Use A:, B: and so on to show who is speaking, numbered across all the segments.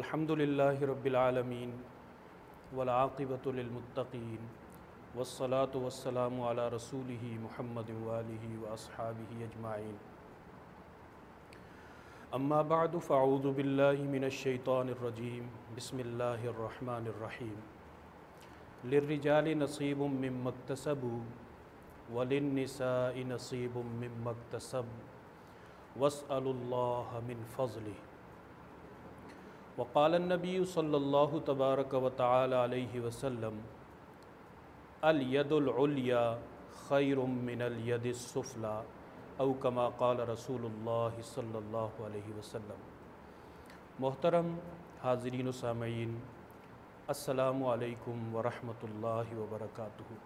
A: अल्हम्दुलिल्लाहि रब्बिल आलमीन वल आक़िबतु लिल मुत्तक़ीन वस्सलातु वस्सलामु अला रसूलिही मुहम्मदिन व आलिही व अस्हाबिही अजमाइन। अम्मा बअदु फ़अऊज़ु बिल्लाहि मिनश शैतानिर रजीम। बिस्मिल्लाहिर रहमानिर रहीम। लिर्रिजालि नसीबुम मिम्मा इक्तसबू वलिन्निसाइ नसीबुम मिम्मा इक्तसबू वस्अलुल्लाह मिन फ़ज़लिही। वक़ाल नबी सल्लल्लाहु तबारक व तआला अलैहि वसल्लम अल यदुल उल्या खैरुम मिनल यदिस सुफ़ला औ कमा क़ाल रसूलुल्लाह सल्लल्लाहु अलैहि वसल्लम। मोहतरम हाज़रीन व सामईन, अस्सलामु अलैकुम व रहमतुल्लाहि व बरकातुहू।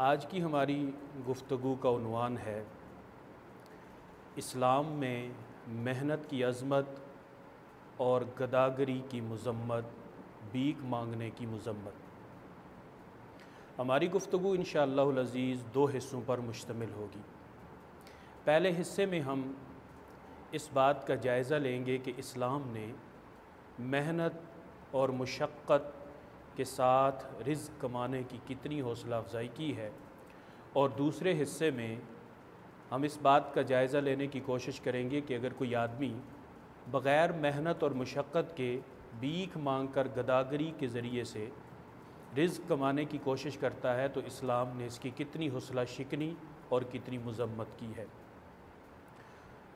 A: आज की हमारी गुफ्तगू का उन्वान है इस्लाम में मेहनत की अज़मत और गदागरी की मज़म्मत, भीख मांगने की मज़म्मत। हमारी गुफ्तगू इंशाअल्लाहुल अज़ीज़ दो हिस्सों पर मुश्तमिल होगी। पहले हिस्से में हम इस बात का जायज़ा लेंगे कि इस्लाम ने मेहनत और मुशक्क़त के साथ रिज़्क़ कमाने की कितनी हौसला अफ़ज़ाई की है, और दूसरे हिस्से में हम इस बात का जायज़ा लेने की कोशिश करेंगे कि अगर कोई आदमी बग़ैर मेहनत और मुशक्क़त के भीख मांगकर गदागरी के ज़रिए से रिज़्क़ कमाने की कोशिश करता है तो इस्लाम ने इसकी कितनी हौसला शिकनी और कितनी मज़म्मत की है।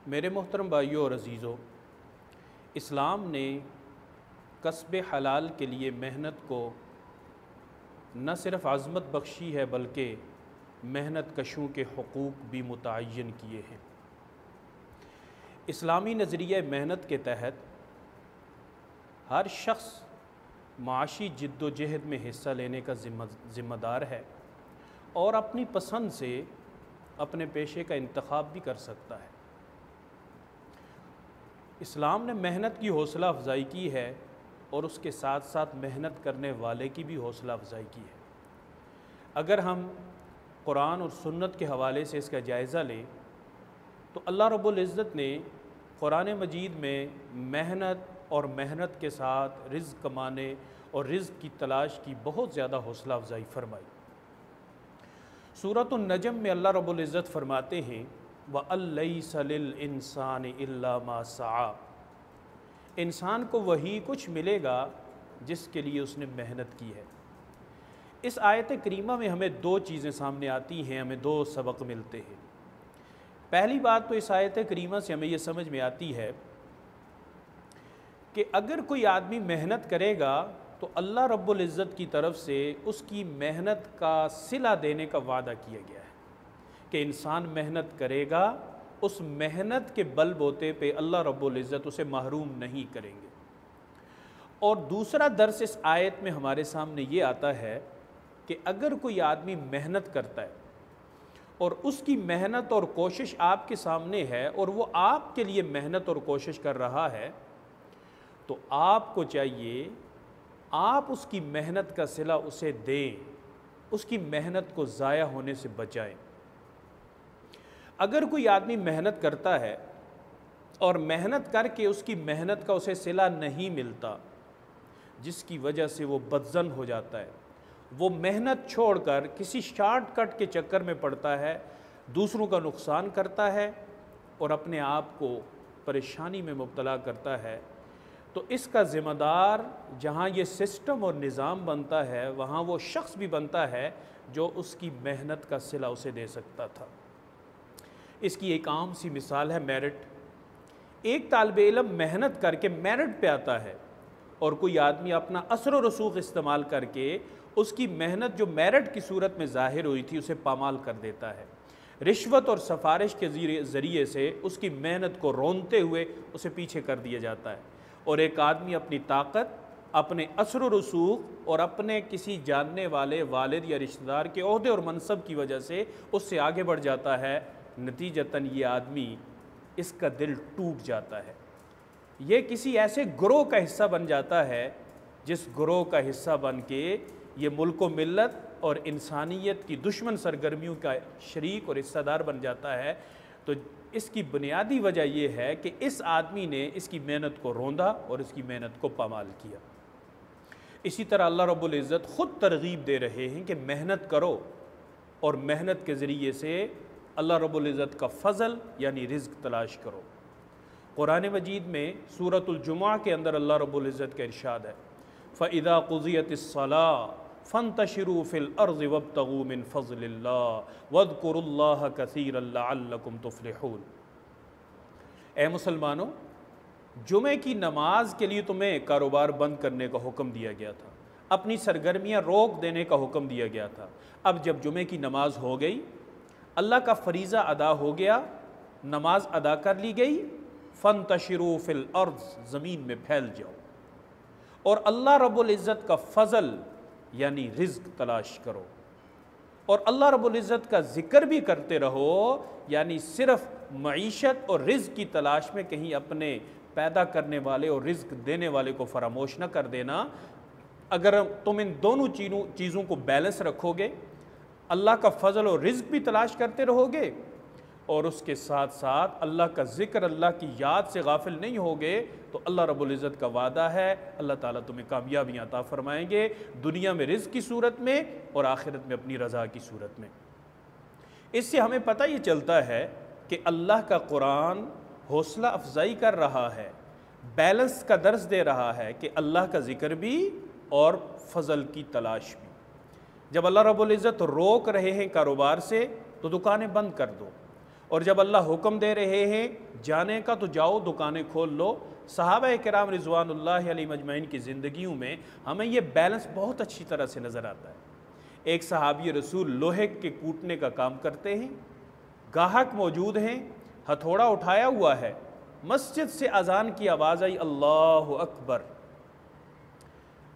A: मेरे मोहतरम भाइयों और अज़ीज़ों, इस्लाम ने कस्ब हलाल के लिए मेहनत को न सिर्फ़ अज़मत बख्शी है बल्कि मेहनत कशों के हुकूक़ भी मुतअय्यन किए हैं। इस्लामी नज़रिया मेहनत के तहत हर शख्स माशी जिद्दोजहद में हिस्सा लेने का ज़िम्मेदार है और अपनी पसंद से अपने पेशे का इंतखाब भी कर सकता है। इस्लाम ने मेहनत की हौसला अफ़ज़ाई की है और उसके साथ साथ मेहनत करने वाले की भी हौसला अफ़ज़ाई की है। अगर हम कुरान और सुन्नत के हवाले से इसका जायज़ा लें तो अल्लाह रब्बुल इज़्ज़त ने कुरान मजीद में मेहनत और मेहनत के साथ रिज़्क़ कमाने और रिज़्क़ की तलाश की बहुत ज़्यादा हौसला अफ़ज़ाई फरमाई। सूरत अन-नजम में अल्लाह रब्बुल इज़्ज़त फरमाते हैं व अलैसा लिल इंसानि इल्ला मा सआ। इंसान को वही कुछ मिलेगा जिसके लिए उसने मेहनत की है। इस आयत करीमा में हमें दो चीज़ें सामने आती हैं, हमें दो सबक मिलते हैं। पहली बात तो इस आयत करीमा से हमें ये समझ में आती है कि अगर कोई आदमी मेहनत करेगा तो अल्लाह रब्बुल इज़्ज़त की तरफ से उसकी मेहनत का सिला देने का वादा किया गया है कि इंसान मेहनत करेगा, उस मेहनत के बलबूते पे अल्लाह रब्बुल इज़्ज़त उसे महरूम नहीं करेंगे। और दूसरा दर्स इस आयत में हमारे सामने ये आता है कि अगर कोई आदमी मेहनत करता है और उसकी मेहनत और कोशिश आपके सामने है और वो आपके लिए मेहनत और कोशिश कर रहा है तो आपको चाहिए आप उसकी मेहनत का सिला उसे दें, उसकी मेहनत को ज़ाया होने से बचाएं। अगर कोई आदमी मेहनत करता है और मेहनत करके उसकी मेहनत का उसे सिला नहीं मिलता, जिसकी वजह से वो बदज़न हो जाता है, वो मेहनत छोड़कर किसी शॉर्टकट के चक्कर में पड़ता है, दूसरों का नुकसान करता है और अपने आप को परेशानी में मुब्तला करता है, तो इसका ज़िम्मेदार जहाँ ये सिस्टम और निज़ाम बनता है वहाँ वो शख्स भी बनता है जो उसकी मेहनत का सिला उसे दे सकता था। इसकी एक आम सी मिसाल है मेरिट। एक तालिब इल्म मेहनत करके मेरिट पे आता है और कोई आदमी अपना असर व रसूख इस्तेमाल करके उसकी मेहनत जो मेरिट की सूरत में ज़ाहिर हुई थी उसे पामाल कर देता है। रिश्वत और सिफारिश के ज़रिए से उसकी मेहनत को रोनते हुए उसे पीछे कर दिया जाता है और एक आदमी अपनी ताकत, अपने असर व रसूख और अपने किसी जानने वाले वालिद या रिश्तेदार के ओहदे और मनसब की वजह से उससे आगे बढ़ जाता है। नतीजतन ये आदमी, इसका दिल टूट जाता है, ये किसी ऐसे ग्रोह का हिस्सा बन जाता है जिस ग्रोह का हिस्सा बन के ये मुल्क व मिल्लत और इंसानियत की दुश्मन सरगर्मियों का शरीक और हिस्सेदार बन जाता है। तो इसकी बुनियादी वजह यह है कि इस आदमी ने इसकी मेहनत को रोंदा और इसकी मेहनत को पामाल किया। इसी तरह अल्लाह रब्बुल इज़्ज़त ख़ुद तरगीब दे रहे हैं कि मेहनत करो और मेहनत के ज़रिए से अल्लाह रब्बुल इज़्ज़त का फ़ज़ल यानी रिज़्क़ तलाश करो। कुरान मजीद में सूरतुल जुमा के अंदर अल्लाह रब्बुल इज़्ज़त का इरशाद है, फ़इज़ा क़ुज़ियतिस्सलाह फ़ंतशिरू फ़िल अर्ज़ि वब्तगू मिन फ़ज़लिल्लाह वज़्कुरुल्लाह कसीरन लअल्लकुम तुफ़्लिहून। ए मुसलमानों, जुमे की नमाज के लिए तुम्हें कारोबार बंद करने का हुक्म दिया गया था, अपनी सरगर्मियाँ रोक देने का हुक्म दिया गया था। अब जब जुमे की नमाज हो गई, अल्लाह का फ़रीज़ा अदा हो गया, नमाज अदा कर ली गई, फ़ंतशिरू फ़िल अर्ज़, ज़मीन में फैल जाओ और अल्लाह रब्बुल इज़्ज़त का फ़ज़ल यानी रिज़्क़ तलाश करो और अल्लाह रब्बुल इज़्ज़त का ज़िक्र भी करते रहो, यानी सिर्फ़ मईशत और रिज़्क़ की तलाश में कहीं अपने पैदा करने वाले और रिज़्क़ देने वाले को फरामोश न कर देना। अगर तुम इन दोनों चीज़ों को बैलेंस रखोगे, अल्लाह का फ़ज़ल और रिज़्क़ भी तलाश करते रहोगे और उसके साथ साथ अल्लाह का ज़िक्र, अल्लाह की याद से गाफिल नहीं होगे, तो अल्लाह रब्बुल इज़्ज़त का वादा है अल्लाह ताला तुम्हें कामयाबियाँ अता फ़रमाएंगे, दुनिया में रिज़्क़ की सूरत में और आखिरत में अपनी रज़ा की सूरत में। इससे हमें पता ये चलता है कि अल्लाह का कुरान हौसला अफजाई कर रहा है, बैलेंस का दर्स दे रहा है कि अल्लाह का ज़िक्र भी और फ़ज़ल की तलाश भी। जब अल्लाह रब्बुल इज़्ज़त रोक रहे हैं कारोबार से तो दुकानें बंद कर दो, और जब अल्लाह हुक्म दे रहे हैं जाने का तो जाओ, दुकानें खोल लो। सहाबा किराम रिज़वानुल्लाहि अलैहिम अजमईन की ज़िंदगियों में हमें ये बैलेंस बहुत अच्छी तरह से नज़र आता है। एक सहाबी रसूल लोहे के कूटने का काम करते हैं, गाहक मौजूद हैं, हथौड़ा उठाया हुआ है, मस्जिद से अजान की आवाज़ आई, अल्लाहु अकबर।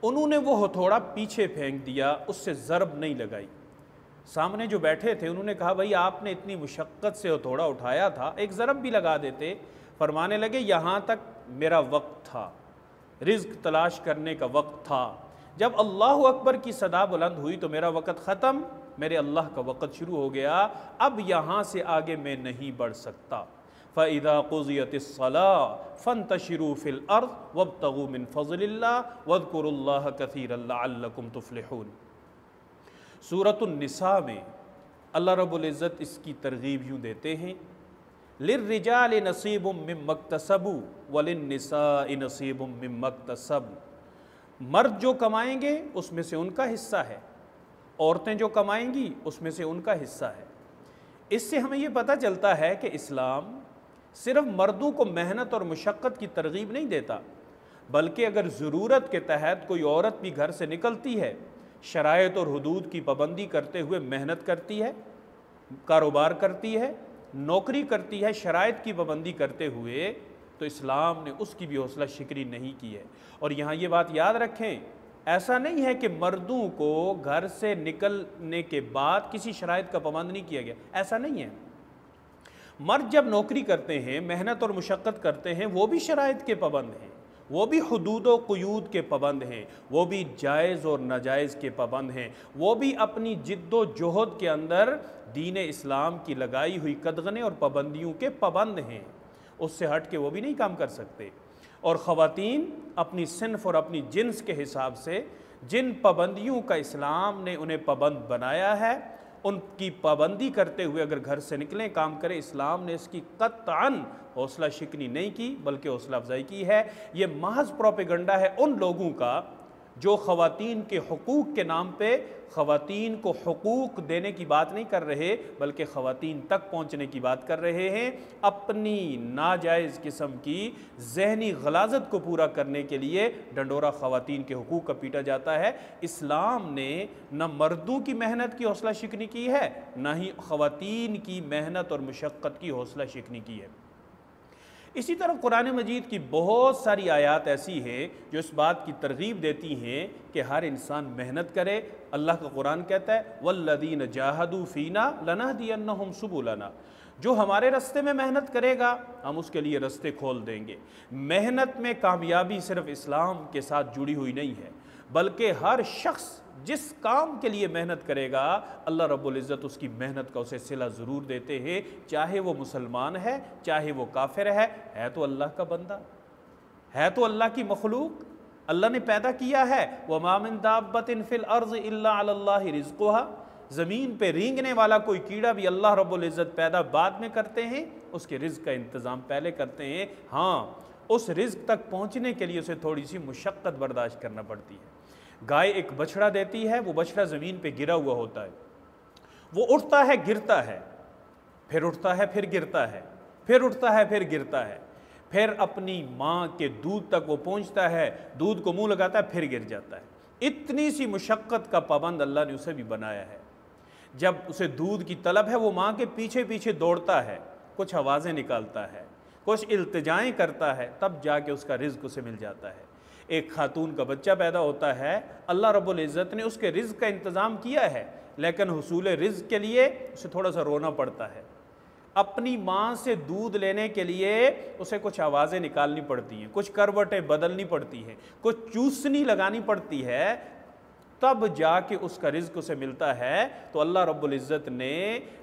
A: उन्होंने वो हथौड़ा पीछे फेंक दिया, उससे ज़रब नहीं लगाई। सामने जो बैठे थे उन्होंने कहा, भाई आपने इतनी मुशक्क़त से हथौड़ा उठाया था, एक ज़रब भी लगा देते। फरमाने लगे, यहाँ तक मेरा वक्त था, रिज़्क़ तलाश करने का वक्त था। जब अल्लाहु अकबर की सदा बुलंद हुई तो मेरा वक़्त ख़त्म, मेरे अल्लाह का वक़्त शुरू हो गया, अब यहाँ से आगे मैं नहीं बढ़ सकता। फ़इज़ा क़ुज़ियतिस्सलाह फ़ंतशिरू फ़िल अर्ज़ वब्तगू मिन फ़ज़लिल्लाह वज़्कुरुल्लाह कसीरन लअल्लकुम तुफ़्लिहून। सूरतुन निसा में अल्लाह रब्बुल इज़्ज़त इसकी तरगीब यूँ देते हैं, लिर्रिजालि नसीबुम मिम्मक्तसबू वलिन्निसाइ नसीबुम मिम्मक्तसब। मर्द जो कमाएंगे उसमें से उनका हिस्सा है, औरतें जो कमाएंगी उसमें से उनका हिस्सा है। इससे हमें ये पता चलता है कि इस्लाम सिर्फ मर्दों को मेहनत और मुशक्क़त की तरगीब नहीं देता, बल्कि अगर ज़रूरत के तहत कोई औरत भी घर से निकलती है, शरायत और हुदूद की पाबंदी करते हुए मेहनत करती है, कारोबार करती है, नौकरी करती है, शरायत की पाबंदी करते हुए, तो इस्लाम ने उसकी भी हौसला शिकरी नहीं की है। और यहाँ ये बात याद रखें, ऐसा नहीं है कि मर्दों को घर से निकलने के बाद किसी शरायत का पाबंद नहीं किया गया, ऐसा नहीं है। मर्द जब नौकरी करते हैं, मेहनत और मुशक्क़त करते हैं, वो भी शरायत के पाबंद हैं, वो भी हुदूद व क़ुयूद के पाबंद हैं, वो भी जायज़ और नाजायज़ के पाबंद हैं, वो भी अपनी जिद्दोजहद के अंदर दीन इस्लाम की लगाई हुई कदगने और पाबंदियों के पाबंद हैं, उससे हट के वो भी नहीं काम कर सकते। और ख़वातीन अपनी सिन्फ़ और अपनी जिन्स के हिसाब से जिन पाबंदियों का इस्लाम ने उन्हें पाबंद बनाया है, उनकी पाबंदी करते हुए अगर घर से निकलें, काम करें, इस्लाम ने इसकी क़त्अन हौसला शिकनी नहीं की बल्कि हौसला अफजाई की है। ये महज प्रोपेगंडा है उन लोगों का जो ख़वातीन के हुकूक़ के नाम पे ख़वातीन को हुकूक़ देने की बात नहीं कर रहे, बल्कि ख़वातीन तक पहुँचने की बात कर रहे हैं। अपनी नाजायज़ किस्म की जहनी गलाजत को पूरा करने के लिए डंडोरा ख़वातीन के हुकूक़ का पीटा जाता है। इस्लाम ने न मर्दों की मेहनत की हौसला शिकनी की है, न ही ख़वातीन की मेहनत और मुशक्क़त की हौसला शिकनी की है। इसी तरह कुरान मजीद की बहुत सारी आयात ऐसी हैं जो इस बात की तरगीब देती हैं कि हर इंसान मेहनत करे। अल्लाह का कुरान कहता है, वल्लदीन जाहदू फ़ीना लनहदियन्नहुम सुबुलना, जो हमारे रास्ते में मेहनत करेगा हम उसके लिए रास्ते खोल देंगे। मेहनत में कामयाबी सिर्फ इस्लाम के साथ जुड़ी हुई नहीं है, बल्कि हर शख्स जिस काम के लिए मेहनत करेगा अल्लाह रब्बुल इज़्ज़त उसकी मेहनत का उसे सिला ज़रूर देते हैं, चाहे वो मुसलमान है चाहे वो काफिर है तो अल्लाह का बंदा, है तो अल्लाह की मखलूक, अल्लाह ने पैदा किया है। वमा मिन दाब्बतिन फिल अर्ज़ इल्ला अलल्लाहि रिज़्क़ुहा, ज़मीन पे रेंगने वाला कोई कीड़ा भी अल्लाह रब्बुल इज़्ज़त पैदा बाद में करते हैं, उसके रिज़्क़ का इंतज़ाम पहले करते हैं। हाँ, उस रिज़्क़ तक पहुँचने के लिए उसे थोड़ी सी मुशक्क़त बर्दाश्त करना पड़ती है। गाय एक बछड़ा देती है, वो बछड़ा ज़मीन पे गिरा हुआ होता है, वो उठता है गिरता है, फिर उठता है फिर गिरता है, फिर उठता है फिर गिरता है, फिर अपनी माँ के दूध तक वो पहुँचता है, दूध को मुँह लगाता है फिर गिर जाता है। इतनी सी मुशक्क़त का पाबंद अल्लाह ने उसे भी बनाया है। जब उसे दूध की तलब है वो माँ के पीछे पीछे दौड़ता है, कुछ आवाज़ें निकालता है, कुछ इल्तिजाएँ करता है, तब जाके उसका रिज़्क़ उसे मिल जाता है। एक खातून का बच्चा पैदा होता है, अल्लाह रब्बुल इज़्ज़त ने उसके रिज़्क़ का इंतज़ाम किया है, लेकिन हुसूल रिज़्क़ के लिए उसे थोड़ा सा रोना पड़ता है। अपनी माँ से दूध लेने के लिए उसे कुछ आवाज़ें निकालनी पड़ती हैं, कुछ करवटें बदलनी पड़ती हैं, कुछ चूसनी लगानी पड़ती है, तब जाके उसका रिज़्क़ उसे मिलता है। तो अल्लाह रब्बुल इज़्ज़त ने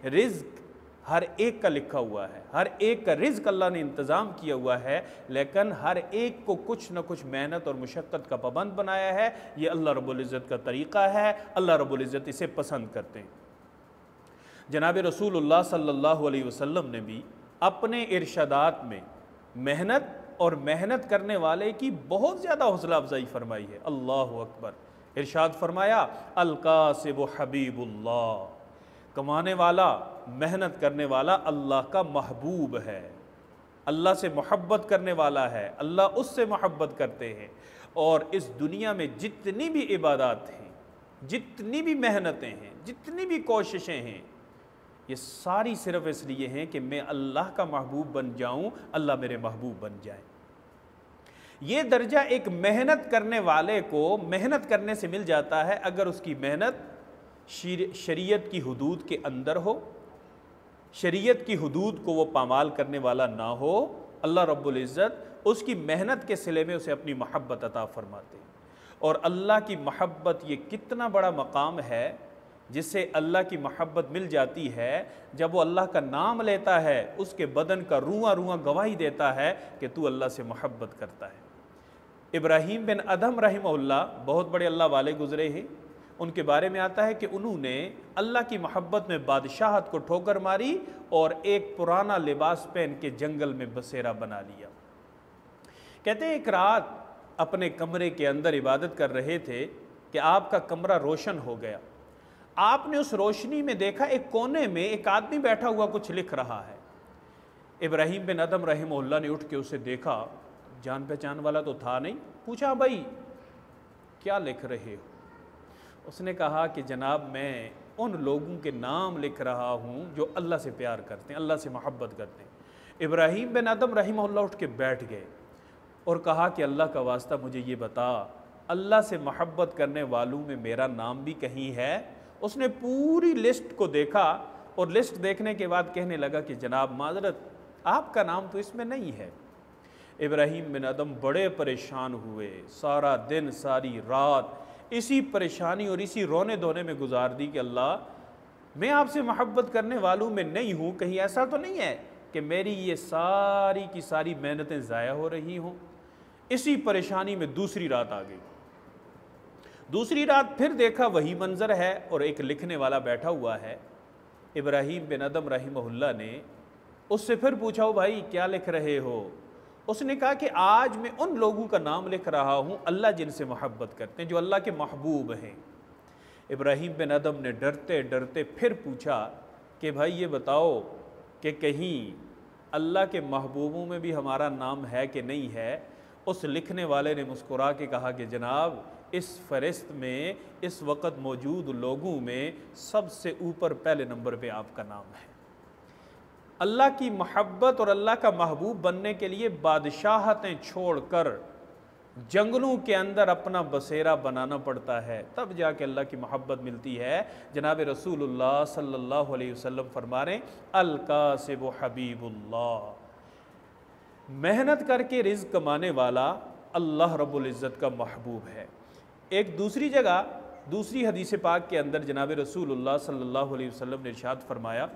A: रिज़्क़ हर एक का लिखा हुआ है, हर एक का रिज़्क़ अल्लाह ने इंतज़ाम किया हुआ है, लेकिन हर एक को कुछ न कुछ मेहनत और मुशक्क़त का पाबंद बनाया है। ये अल्लाह रब्बुल इज़्ज़त का तरीक़ा है, अल्लाह रब्बुल इज़्ज़त इसे पसंद करते हैं। जनाब रसूलुल्लाह सल्लल्लाहु अलैहि वसल्लम ने भी अपने इरशादात में मेहनत और मेहनत करने वाले की बहुत ज़्यादा हौसला अफजाई फरमाई है। अल्लाहु अकबर। इरशाद फरमाया, अल-कासिबु हबीबुल्लाह, कमाने वाला मेहनत करने वाला अल्लाह का महबूब है, अल्लाह से मोहब्बत करने वाला है, अल्लाह उससे मोहब्बत करते हैं। और इस दुनिया में जितनी भी इबादत हैं, जितनी भी मेहनतें हैं, जितनी भी कोशिशें हैं, ये सारी सिर्फ इसलिए हैं कि मैं अल्लाह का महबूब बन जाऊं, अल्लाह मेरे महबूब बन जाए। ये दर्जा एक मेहनत करने वाले को मेहनत करने से मिल जाता है अगर उसकी मेहनत शरीयत की हुदूद के अंदर हो, शरीयत की हुदूद को वो पामाल करने वाला ना हो। अल्लाह रब्बुल इज़्ज़त उसकी मेहनत के सिले में उसे अपनी मोहब्बत अता फरमाते हैं। और अल्लाह की मोहब्बत ये कितना बड़ा मकाम है जिससे अल्लाह की मोहब्बत मिल जाती है। जब वो अल्लाह का नाम लेता है उसके बदन का रुआं रुआं गवाही देता है कि तू अल्लाह से मोहब्बत करता है। इब्राहीम बिन अदहम रहमहुल्लाह बहुत बड़े अल्लाह वाले गुज़रे हैं। उनके बारे में आता है कि उन्होंने अल्लाह की मोहब्बत में बादशाहत को ठोकर मारी और एक पुराना लिबास पहन के जंगल में बसेरा बना लिया। कहते हैं एक रात अपने कमरे के अंदर इबादत कर रहे थे कि आपका कमरा रोशन हो गया। आपने उस रोशनी में देखा एक कोने में एक आदमी बैठा हुआ कुछ लिख रहा है। इब्राहीम बिन अदहम रहमहुल्लाह ने उठ के उसे देखा, जान पहचान वाला तो था नहीं। पूछा, भाई क्या लिख रहे हो? उसने कहा कि जनाब मैं उन लोगों के नाम लिख रहा हूँ जो अल्लाह से प्यार करते हैं, अल्लाह से मोहब्बत करते हैं। इब्राहीम बिन अदहम रहमहुल्लाह उठ के बैठ गए और कहा कि अल्लाह का वास्ता मुझे ये बता, अल्लाह से मोहब्बत करने वालों में मेरा नाम भी कहीं है? उसने पूरी लिस्ट को देखा और लिस्ट देखने के बाद कहने लगा कि जनाब माजरत, आपका नाम तो इसमें नहीं है। इब्राहीम बिन अदहम बड़े परेशान हुए, सारा दिन सारी रात इसी परेशानी और इसी रोने धोने में गुजार दी कि अल्लाह मैं आपसे मोहब्बत करने वालों में नहीं हूँ, कहीं ऐसा तो नहीं है कि मेरी ये सारी की सारी मेहनतें ज़ाया हो रही हों। इसी परेशानी में दूसरी रात आ गई। दूसरी रात फिर देखा वही मंजर है और एक लिखने वाला बैठा हुआ है। इब्राहीम बिन अदहम रहमहुल्लाह ने उससे फिर पूछा, ओ भाई क्या लिख रहे हो? उसने कहा कि आज मैं उन लोगों का नाम लिख रहा हूँ अल्लाह जिनसे मोहब्बत करते हैं, जो अल्लाह के महबूब हैं। इब्राहीम बिन अदहम ने डरते डरते फिर पूछा कि भाई ये बताओ कि कहीं अल्लाह के महबूबों में भी हमारा नाम है कि नहीं है? उस लिखने वाले ने मुस्कुरा के कहा कि जनाब इस फहरिस्त में इस वक्त मौजूद लोगों में सबसे ऊपर पहले नंबर पे आपका नाम है। अल्लाह की मोहब्बत और अल्लाह का महबूब बनने के लिए बादशाहतें छोड़कर जंगलों के अंदर अपना बसेरा बनाना पड़ता है, तब जाके अल्लाह की मोहब्बत मिलती है। जनाब रसूलुल्लाह सल्लल्लाहु अलैहि वसल्लम फरमा रहे, अल-कासिबु हबीबुल्लाह, मेहनत करके रिज़्क़ कमाने वाला अल्लाह रब्बुल इज़्ज़त का महबूब है। एक दूसरी जगह दूसरी हदीस पाक के अंदर जनाब रसूलुल्लाह सल्लल्लाहु अलैहि वसल्लम ने इरशाद फरमाया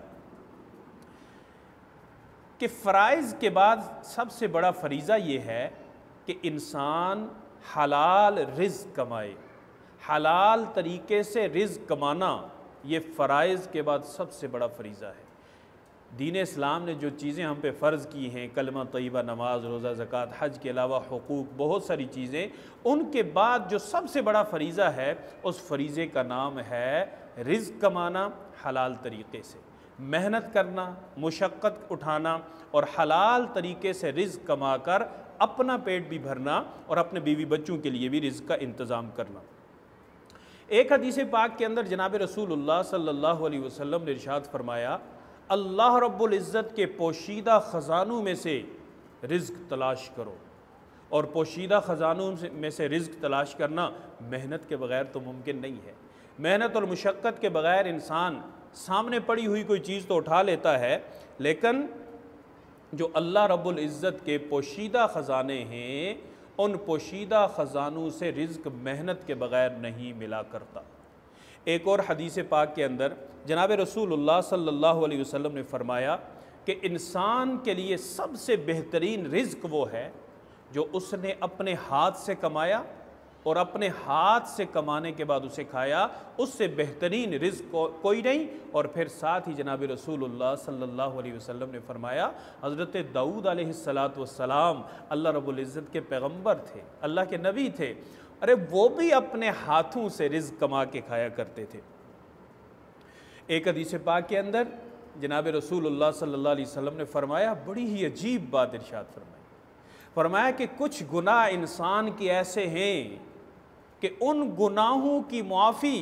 A: कि फ़राइज़ के बाद सबसे बड़ा फरीज़ा ये है कि इंसान हलाल रिज़्क़ कमाए। हलाल तरीके से रिज़्क़ कमाना ये फ़राइज़ के बाद सबसे बड़ा फरीज़ा है। दीन इस्लाम ने जो चीज़ें हम पे फ़र्ज़ की हैं, कलमा तय्यबा, नमाज, रोज़ा, ज़कात, हज के अलावा हुकूक, बहुत सारी चीज़ें, उनके बाद जो सबसे बड़ा फरीज़ा है उस फरीज़े का नाम है रिज़्क़ कमाना हलाल तरीके से, मेहनत करना, मुशक्क़त उठाना और हलाल तरीके से रिज़्क़ कमा कर अपना पेट भी भरना और अपने बीवी बच्चों के लिए भी रिज़्क़ का इंतज़ाम करना। एक हदीस पाक के अंदर जनाब रसूलुल्लाह सल्लल्लाहु अलैहि वसल्लम ने इरशाद फरमाया, अल्लाह रब्बुल इज़्ज़त के पोशीदा ख़ज़ानों में से रिज़्क़ तलाश करो। और पोशीदा ख़ज़ानों में से रिज़्क़ तलाश करना मेहनत के बग़ैर तो मुमकिन नहीं है। मेहनत और मुशक्क़त के बग़ैर इंसान सामने पड़ी हुई कोई चीज़ तो उठा लेता है, लेकिन जो अल्लाह रब्बुल इज़्ज़त के पोशीदा ख़ज़ाने हैं, उन पोशीदा ख़ज़ानों से रिज़्क़ मेहनत के बग़ैर नहीं मिला करता। एक और हदीस पाक के अंदर जनाब रसूलुल्लाह सल्लल्लाहु अलैहि वसल्लम ने फ़रमाया कि इंसान के लिए सबसे बेहतरीन रिज़्क़ वो है जो उसने अपने हाथ से कमाया और अपने हाथ से कमाने के बाद उसे खाया, उससे बेहतरीन रिज़्क़ कोई नहीं। और फिर साथ ही जनाब रसूलुल्लाह सल्लल्लाहु अलैहि वसल्लम ने फरमाया, हज़रत दाऊद अलैहिस्सलातु वस्सलाम अल्लाह रब्बुल इज़्ज़त के पैगम्बर थे, अल्लाह के नबी थे, अरे वो भी अपने हाथों से रिज़्क़ कमा के खाया करते थे। एक हदीस पाक के अंदर जनाब रसूलुल्लाह सल्लल्लाहु अलैहि वसल्लम ने फरमाया, बड़ी ही अजीब बात इरशाद फरमाया कि कुछ गुनाह इंसान के ऐसे हैं कि उन गुनाहों की मुआफ़ी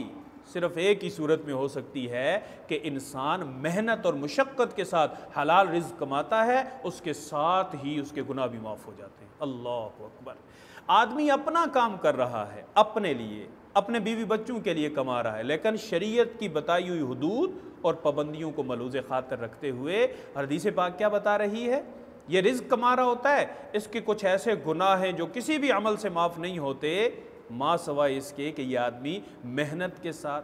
A: सिर्फ़ एक ही सूरत में हो सकती है कि इंसान मेहनत और मुशक्क़त के साथ हलाल रिज़्क़ कमाता है, उसके साथ ही उसके गुनाह भी माफ़ हो जाते हैं। अल्लाहु अकबर। आदमी अपना काम कर रहा है, अपने लिए, अपने बीवी बच्चों के लिए कमा रहा है, लेकिन शरीयत की बताई हुई हुदूद और पाबंदियों को मलूज़ ख़ातिर रखते हुए हदीस पाक क्या बता रही है, ये रिज़्क़ कमा रहा होता है, इसके कुछ ऐसे गुनाह हैं जो किसी भी अमल से माफ़ नहीं होते, माँ सवाए इसके कि यह आदमी मेहनत के साथ,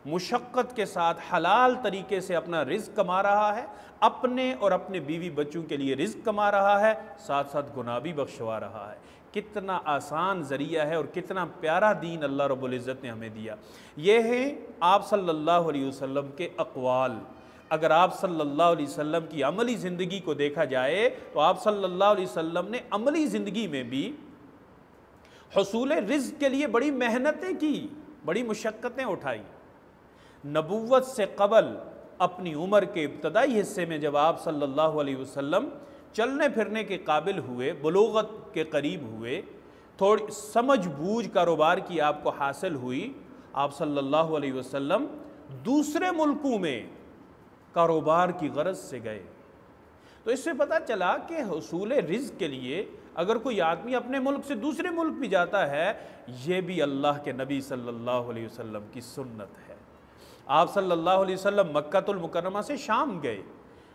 A: मुशक्क़त के साथ, हलाल तरीके से अपना रिज़्क़ कमा रहा है, अपने और अपने बीवी बच्चों के लिए रिज़्क़ कमा रहा है, साथ साथ गुनाह भी बख्शवा रहा है। कितना आसान ज़रिया है और कितना प्यारा दीन अल्लाह रब्बुल इज़्ज़त ने हमें दिया। ये है आप सल्लल्लाहु अलैहि वसल्लम के अक़वाल। अगर आप सल्लल्लाहु अलैहि वसल्लम की अमली ज़िंदगी को देखा जाए तो आप सल्लल्लाहु अलैहि वसल्लम ने अमली ज़िंदगी में भी हुसूल रिज़्क़ के लिए बड़ी मेहनतें की, बड़ी मुशक्क़तें उठाई। नबुव्वत से क़बल अपनी उम्र के इब्तदाई हिस्से में जब आप सल्लल्लाहु अलैहि वसल्लम चलने फिरने के काबिल हुए, बुलूगत के करीब हुए, थोड़ी समझ बूझ कारोबार की आपको हासिल हुई, आप सल्लल्लाहु अलैहि वसल्लम दूसरे मुल्कों में कारोबार की गरज से गए। तो इससे पता चला कि हुसूल रिज़्क़ के लिए अगर कोई आदमी अपने मुल्क से दूसरे मुल्क भी जाता है, ये भी अल्लाह के नबी सल्लल्लाहु अलैहि वसल्लम की सुन्नत है। आप सल्लल्लाहु अलैहि वसल्लम मक्कातुल मुकर्रमा से शाम गए,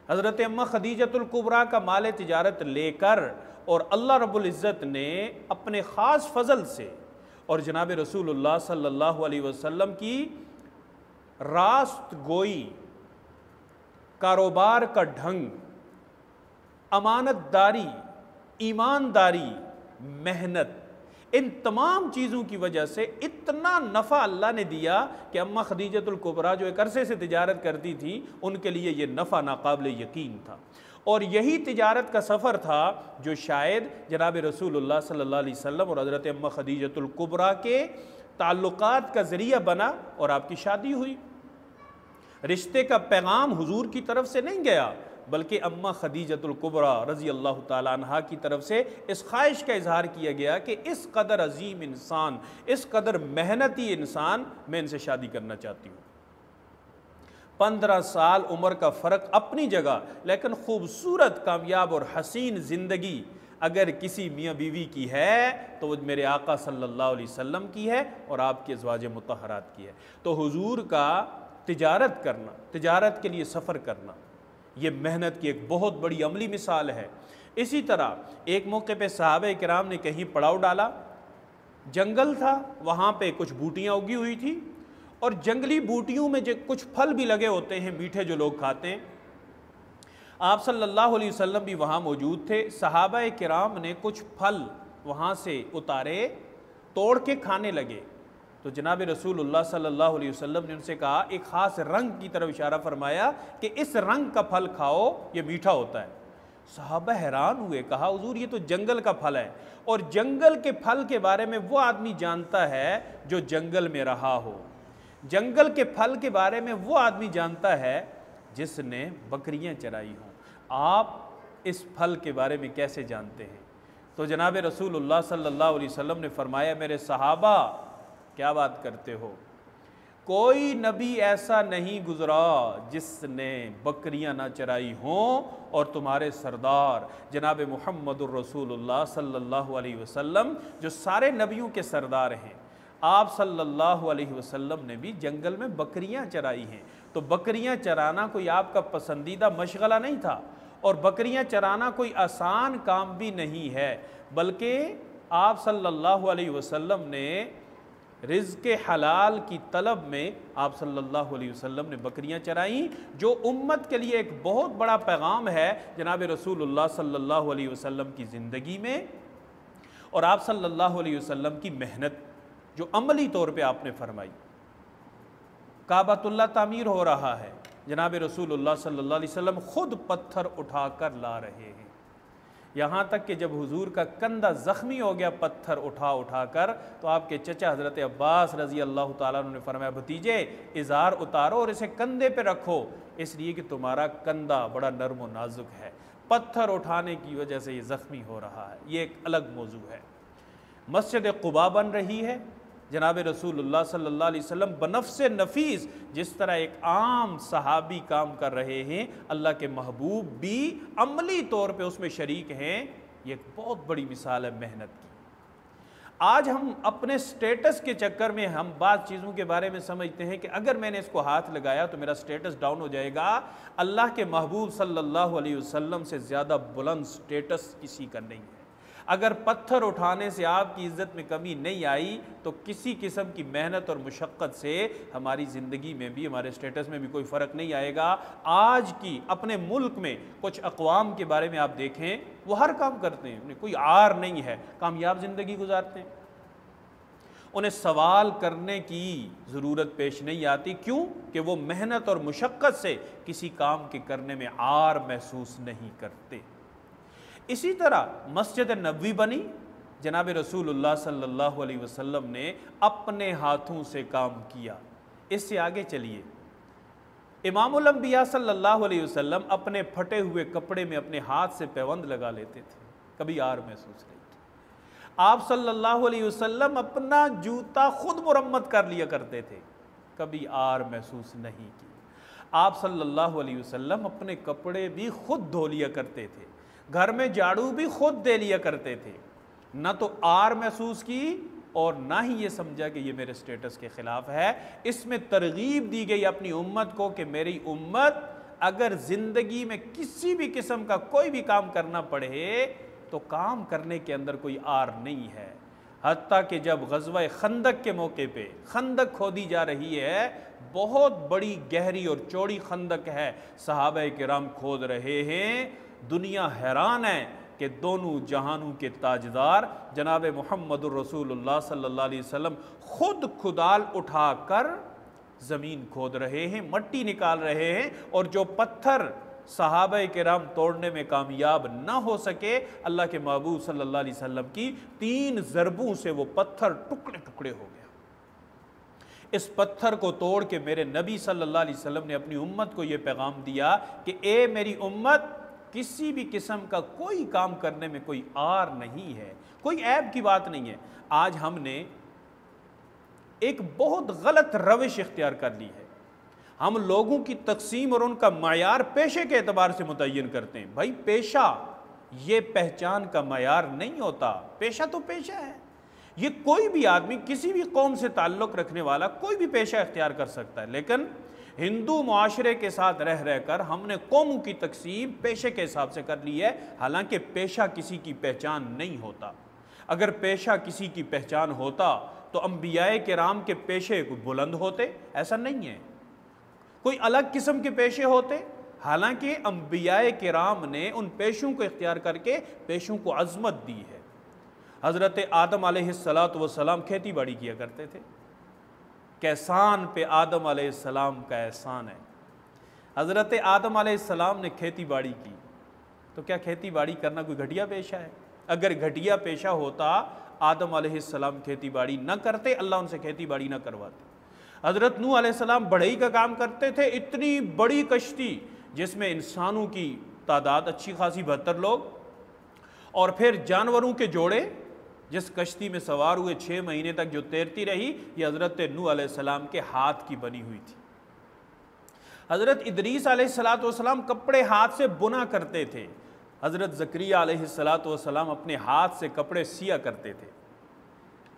A: हज़रत अम्मा खदीजतुल कुबरा का माल तिजारत लेकर, और अल्लाह रब्बुल इज़्ज़त ने अपने ख़ास फ़ज़ल से और जनाब रसूलुल्लाह सल्लल्लाहु अलैहि वसल्लम की रास्त गोई, कारोबार का ढंग, अमानतदारी, ईमानदारी, मेहनत, इन तमाम चीज़ों की वजह से इतना नफ़ा अल्लाह ने दिया कि अम्मा खदीजतुल कुबरा जो एक अरसे से तिजारत करती थी, उनके लिए ये नफ़ा नाकाबिल यकीन था। और यही तिजारत का सफ़र था जो शायद जनाब रसूलुल्लाह सल्लल्लाहु अलैहि वसल्लम और हज़रत अम्मा खदीजतुल कुबरा के ताल्लुकात का ज़रिया बना और आपकी शादी हुई। रिश्ते का पैगाम हुजूर की तरफ से नहीं गया, बल्कि अम्मा खदीजतुल कुबरा रज़ी अल्लाह ताला अन्हा की तरफ से इस ख्वाहिश का इजहार किया गया कि इस कदर अजीम इंसान, इस कदर मेहनती इंसान, मैं इनसे शादी करना चाहती हूँ। 15 साल उम्र का फ़र्क अपनी जगह, लेकिन खूबसूरत, कामयाब और हसीन ज़िंदगी अगर किसी मियाँ बीवी की है तो वो मेरे आका सल्लल्लाहु अलैहि वसल्लम की है और आपके अज़वाज मुतहरात की है। तो हुजूर का तिजारत करना, तिजारत के लिए सफ़र करना, ये मेहनत की एक बहुत बड़ी अमली मिसाल है। इसी तरह एक मौके पे सहाबा किराम ने कहीं पड़ाव डाला, जंगल था, वहाँ पे कुछ बूटियाँ उगी हुई थी, और जंगली बूटियों में जो कुछ फल भी लगे होते हैं मीठे जो लोग खाते हैं। आप सल्लल्लाहु अलैहि वसल्लम भी वहाँ मौजूद थे। सहाबा किराम ने कुछ फल वहाँ से उतारे, तोड़ के खाने लगे। तो जनाब रसूलुल्लाह सल्लल्लाहु अलैहि वसल्लम ने उनसे कहा, एक ख़ास रंग की तरफ इशारा फरमाया कि इस रंग का फल खाओ, ये मीठा होता है। सहाबा हैरान हुए, कहा हुजूर ये तो जंगल का फल है, और जंगल के फल के बारे में वो आदमी जानता है जो जंगल में रहा हो। जंगल के फल के बारे में वो आदमी जानता है जिसने बकरियां चराई हों। आप इस फल के बारे में कैसे जानते हैं? तो जनाब रसूलुल्लाह सल्लल्लाहु अलैहि वसल्लम ने फरमाया, मेरे सहाबा क्या बात करते हो, कोई नबी ऐसा नहीं गुजरा जिसने बकरियां ना चराई हों, और तुम्हारे सरदार जनाब मुहम्मदुर रसूलुल्लाह सल्लल्लाहु अलैहि वसल्लम जो सारे नबियों के सरदार हैं, आप सल्लल्लाहु अलैहि वसल्लम ने भी जंगल में बकरियां चराई हैं। तो बकरियां चराना कोई आपका पसंदीदा मशगला नहीं था, और बकरियां चराना कोई आसान काम भी नहीं है, बल्कि आप सल्लल्लाहु अलैहि वसल्लम ने रिज़्क़ हलाल की तलब में आप सल्लल्लाहु अलैहि वसल्लम ने बकरियां चराई, जो उम्मत के लिए एक बहुत बड़ा पैगाम है जनाब रसूलुल्लाह सल्लल्लाहु अलैहि वसल्लम की ज़िंदगी में, और आप सल्लल्लाहु अलैहि वसल्लम की मेहनत जो अमली तौर पे आपने फरमाई। काबतुल्लाह तामीर हो रहा है, जनाब रसूलुल्लाह सल्लल्लाहु अलैहि वसल्लम खुद पत्थर उठाकर ला रहे हैं, यहाँ तक कि जब हुजूर का कंधा ज़ख्मी हो गया पत्थर उठा उठा कर, तो आपके चचा हज़रत अब्बास रज़ी अल्लाह ताला अन्हु ने फरमाया, भतीजे इज़ार उतारो और इसे कंधे पे रखो, इसलिए कि तुम्हारा कंधा बड़ा नर्म व नाजुक है, पत्थर उठाने की वजह से ये ज़ख्मी हो रहा है। ये एक अलग मौजू है। मस्जिद क़ुबा बन रही है, जनाब रसूलुल्लाह सल्लल्लाहु अलैहि वसल्लम बनफ्से नफीस जिस तरह एक आम सहाबी काम कर रहे हैं, अल्लाह के महबूब भी अमली तौर पे उसमें शरीक हैं। ये एक बहुत बड़ी मिसाल है मेहनत की। आज हम अपने स्टेटस के चक्कर में हम बात चीज़ों के बारे में समझते हैं कि अगर मैंने इसको हाथ लगाया तो मेरा स्टेटस डाउन हो जाएगा। अल्लाह के महबूब सल्लल्लाहु अलैहि वसल्लम से ज़्यादा बुलंद स्टेटस किसी का नहीं है। अगर पत्थर उठाने से आपकी इज़्ज़त में कमी नहीं आई तो किसी किस्म की मेहनत और मुशक्क़त से हमारी ज़िंदगी में भी, हमारे स्टेटस में भी कोई फ़र्क नहीं आएगा। आज की अपने मुल्क में कुछ अक़वाम के बारे में आप देखें, वो हर काम करते हैं, उन्हें कोई आर नहीं है, कामयाब ज़िंदगी गुजारते हैं, उन्हें सवाल करने की ज़रूरत पेश नहीं आती। क्यों? कि वो मेहनत और मुशक्क़त से किसी काम के करने में आर महसूस नहीं करते। इसी तरह मस्जिद नबवी बनी, जनाब रसूलुल्लाह सल्लल्लाहु अलैहि वसल्लम ने अपने हाथों से काम किया। इससे आगे चलिए, इमामुल अंबिया सल्लल्लाहु अलैहि वसल्लम अपने फटे हुए कपड़े में अपने हाथ से पैबंद लगा लेते थे, कभी आर महसूस नहीं की। आप सल्लल्लाहु अलैहि वसल्लम अपना जूता खुद मुरम्मत कर लिया करते थे, कभी आर महसूस नहीं की। आप सल्लल्लाहु अलैहि वसल्लम अपने कपड़े भी खुद धो लिया करते थे, घर में झाड़ू भी खुद दे लिया करते थे, न तो आर महसूस की और ना ही ये समझा कि ये मेरे स्टेटस के ख़िलाफ़ है। इसमें तरगीब दी गई अपनी उम्मत को कि मेरी उम्मत अगर ज़िंदगी में किसी भी किस्म का कोई भी काम करना पड़े तो काम करने के अंदर कोई आर नहीं है। हत्ता कि जब ग़ज़वा खंदक के मौके पे खंदक खोदी जा रही है, बहुत बड़ी गहरी और चौड़ी खंदक है, सहाबा किराम खोद रहे हैं, दुनिया हैरान है कि दोनों जहानों के ताजदार जनाब मुहम्मदुर रसूलुल्लाह सल्लल्लाहु अलैहि वसल्लम खुद खुदाल उठाकर ज़मीन खोद रहे हैं, मट्टी निकाल रहे हैं, और जो पत्थर सहाबा किराम तोड़ने में कामयाब ना हो सके, अल्लाह के महबूब सल्लल्लाहु अलैहि वसल्लम की 3 ज़रबों से वो पत्थर टुकड़े टुकड़े हो गया। इस पत्थर को तोड़ के मेरे नबी सल्लल्लाहु अलैहि वसल्लम ने अपनी उम्मत को ये पैगाम दिया कि ए मेरी उम्मत, किसी भी किस्म का कोई काम करने में कोई आर नहीं है, कोई ऐब की बात नहीं है। आज हमने एक बहुत गलत रविश इख्तियार कर ली है। हम लोगों की तकसीम और उनका मायार पेशे के एतबार से मुतय्यन करते हैं। भाई पेशा ये पहचान का मायार नहीं होता, पेशा तो पेशा है। ये कोई भी आदमी, किसी भी कौम से ताल्लुक़ रखने वाला कोई भी पेशा इख्तियार कर सकता है, लेकिन हिंदू मुआशरे के साथ रह रहकर हमने कौमों की तकसीम पेशे के हिसाब से कर ली है। हालांकि पेशा किसी की पहचान नहीं होता। अगर पेशा किसी की पहचान होता तो अंबियाए किराम के पेशे कोई बुलंद होते? ऐसा नहीं है, कोई अलग किस्म के पेशे होते। हालांकि अंबियाए किराम ने उन पेशों को इख्तियार करके पेशों को अज़मत दी है। हज़रत आदम अलैहिस्सलातु वस्सलाम खेती बाड़ी किया करते थे। कैसान पे आदम अलैहिस्सलाम का एहसान है। हज़रत आदम अलैहिस्सलाम ने खेती बाड़ी की, तो क्या खेती बाड़ी करना कोई घटिया पेशा है? अगर घटिया पेशा होता आदम अलैहिस्सलाम खेती बाड़ी न करते, अल्लाह उनसे खेती बाड़ी न करवाते। हज़रत नूह अलैहिस्सलाम बढ़ई का काम करते थे, इतनी बड़ी कश्ती जिसमें इंसानों की तादाद अच्छी खासी 72 लोग और फिर जानवरों के जोड़े, जिस कश्ती में सवार हुए 6 महीने तक जो तैरती रही, ये हज़रत नूह अलैहिस्सलाम के हाथ की बनी हुई थी। हज़रत इदरीस अलैहिस्सलातु वस्सलाम कपड़े हाथ से बुना करते थे। हज़रत ज़करिया अलैहिस्सलातु वस्सलाम अपने हाथ से कपड़े सिया करते थे।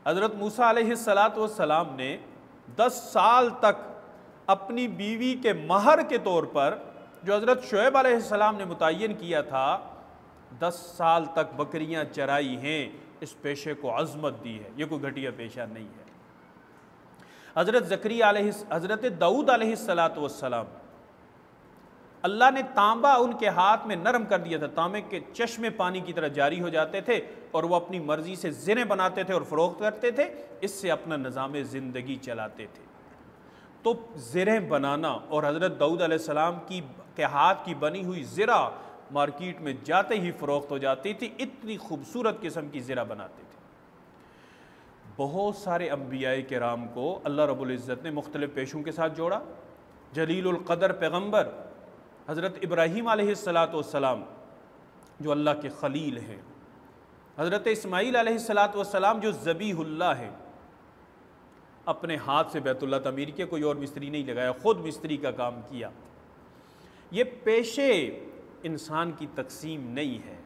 A: हज़रत मूसा अलैहिस्सलातु वस्सलाम ने 10 साल तक अपनी बीवी के महर के तौर पर, जो हज़रत शुएब अलैहिस्सलाम ने मुतय्यन किया था, 10 साल तक बकरियां चराई हैं। इस पेशे को अज़मत दी है, ये कोई घटिया पेशा नहीं है। हज़रत दाऊद अलैहिस्सलातु वस्सलाम, अल्लाह ने तांबा उनके हाथ में नरम कर दिया था, तांबे के चश्मे पानी की तरह जारी हो जाते थे और वो अपनी मर्जी से ज़िने बनाते थे और फ़रोख्त करते थे, इससे अपना निज़ाम ज़िंदगी चलाते थे। तो ज़िरे बनाना, और हज़रत दाऊद अलैहिस्सलाम के हाथ की बनी हुई ज़िरा मार्केट में जाते ही फ़रोख्त हो जाती थी, इतनी खूबसूरत किस्म की ज़िरा बनाते थे। बहुत सारे अंबियाए किराम को अल्लाह रब्बुल इज़्ज़त ने मुख्तलिफ़ पेशों के साथ जोड़ा। जलीलुल क़दर पैगम्बर हज़रत इब्राहीम अलैहिस्सलातु वस्सलाम जो अल्लाह के खलील हैं, हज़रत इस्माईल अलैहिस्सलातु वस्सलाम जो ज़बीहुल्लाह हैं, अपने हाथ से बैतुल्लाह तमीर किया, कोई और मिस्त्री नहीं लगाया, ख़ुद मिस्त्री का काम किया। ये पेशे इंसान की तकसीम नहीं है,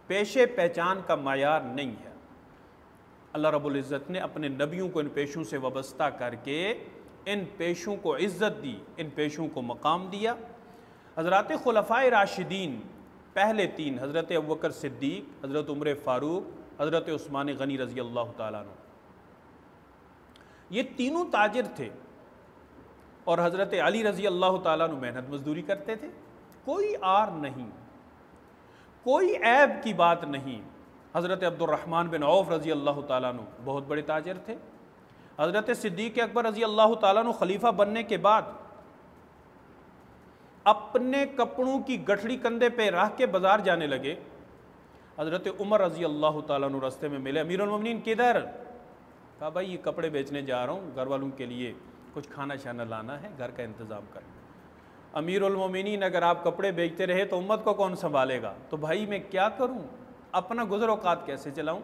A: पेशे पहचान का मायार नहीं है। अल्लाह रब्बुल इज़्ज़त ने अपने नबियों को इन पेशों से वाबस्ता करके इन पेशों को इज़्ज़त दी, इन पेशों को मकाम दिया। हज़रात खुलफ़ाए राशिदीन पहले 3, हज़रत अबू बकर सिद्दीक़, हज़रत उमर फ़ारूक, हज़रत उस्मान गनी रज़ी अल्लाह ताला अन्हु, ये तीनों ताजिर थे और हज़रत अली रज़ी अल्लाह ताला अन्हु मेहनत मजदूरी करते थे। कोई आर नहीं, कोई ऐब की बात नहीं। हज़रत अब्दुर्रहमान बिन औफ़ रज़ी अल्लाह ताला अन्हु बहुत बड़े ताजिर थे। हज़रत सिद्दीक़ अकबर रज़ी अल्लाह ताला अन्हु खलीफा बनने के बाद अपने कपड़ों की गठड़ी कंधे पे रख के बाज़ार जाने लगे। हज़रत उमर रज़ी अल्लाह ताला अन्हु रास्ते में मिले, अमीरुल मोमिनीन किधर? कहा भाई ये कपड़े बेचने जा रहा हूँ, घर वालों के लिए कुछ खाना शाना लाना है, घर का इंतज़ाम कर। अमीरुल मोमिनीन अगर आप कपड़े बेचते रहे तो उम्मत को कौन संभालेगा? तो भाई मैं क्या करूं, अपना गुज़र औक़ात कैसे चलाऊं?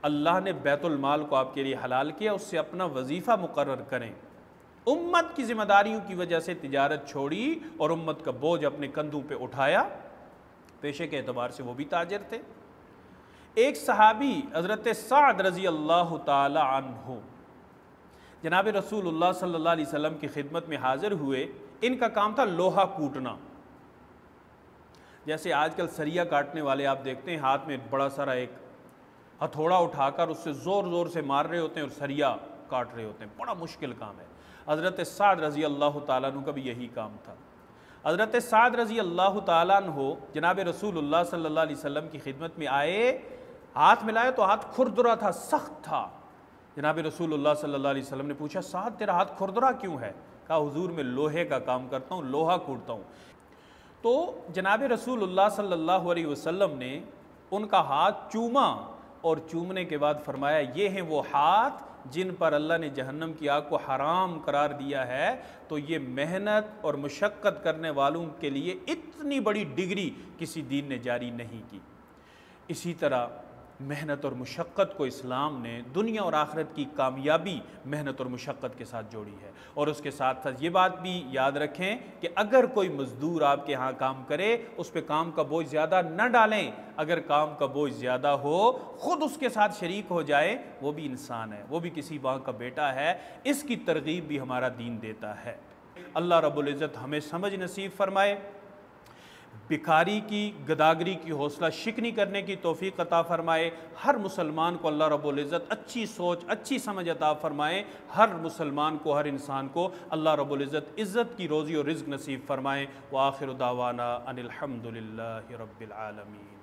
A: अल्लाह ने बैतुल माल को आपके लिए हलाल किया, उससे अपना वजीफ़ा मुकर्रर करें। उम्मत की ज़िम्मेदारियों की वजह से तिजारत छोड़ी और उम्मत का बोझ अपने कंधों पे उठाया। पेशे के एतबार से वो भी ताजिर थे। एक सहाबी हज़रत साद रज़ी अल्लाह ताला अन्हु जनाब रसूलुल्लाह सल्लल्लाहु अलैहि वसल्लम की खिदमत में हाजिर हुए। इनका काम था लोहा कूटना। जैसे आजकल सरिया काटने वाले आप देखते हैं, हाथ में बड़ा सारा एक हथौड़ा उठाकर उससे ज़ोर ज़ोर से मार रहे होते हैं और सरिया काट रहे होते हैं, बड़ा मुश्किल काम है। हज़रत साद रज़ी अल्लाह ताला अन्हु का भी यही काम था। हज़रत साद रज़ी अल्लाह ताला अन्हु जनाब रसूलुल्लाह सल्लल्लाहु अलैहि वसल्लम की खिदमत में आए, हाथ मिलाए तो हाथ खुरदुरा था, सख्त था। जनाब रसूलुल्लाह सल्लल्लाहु अलैहि वसल्लम ने पूछा, साद तेरा हाथ खुरदुरा क्यों है? कहा हुजूर मैं लोहे का काम करता हूँ, लोहा कूटता हूँ। तो जनाब रसूलुल्लाह सल्लल्लाहु अलैहि वसल्लम ने उनका हाथ चूमा और चूमने के बाद फरमाया, ये हैं वो हाथ जिन पर अल्लाह ने जहन्नम की आग को हराम करार दिया है। तो ये मेहनत और मुशक्क़त करने वालों के लिए इतनी बड़ी डिग्री किसी दीन ने जारी नहीं की। इसी तरह मेहनत और मुशक्क़त को इस्लाम ने दुनिया और आखिरत की कामयाबी मेहनत और मुशक्क़त के साथ जोड़ी है। और उसके साथ साथ ये बात भी याद रखें कि अगर कोई मज़दूर आपके यहाँ काम करे, उस पर काम का बोझ ज़्यादा न डालें। अगर काम का बोझ ज़्यादा हो, ख़ुद उसके साथ शरीक हो जाए, वो भी इंसान है, वो भी किसी माँ का बेटा है। इसकी तरगीब भी हमारा दीन देता है। अल्लाह रब्बुल इज़्ज़त हमें समझ नसीब फरमाए। भिखारी की, गदागरी की हौसला शिकनी करने की तौफीक अता फ़रमाए। हर मुसलमान को अल्लाह रब्बुल इज़्ज़त अच्छी सोच, अच्छी समझ अता फ़रमाए। हर मुसलमान को, हर इंसान को अल्लाह रब्बुल इज़्ज़त इज़्ज़त की रोज़ी और रिज़्क़ नसीब फ़रमाए। व आखिर दावाना अनिल हम्दुलिल्लाहि रब्बिल आलमीन।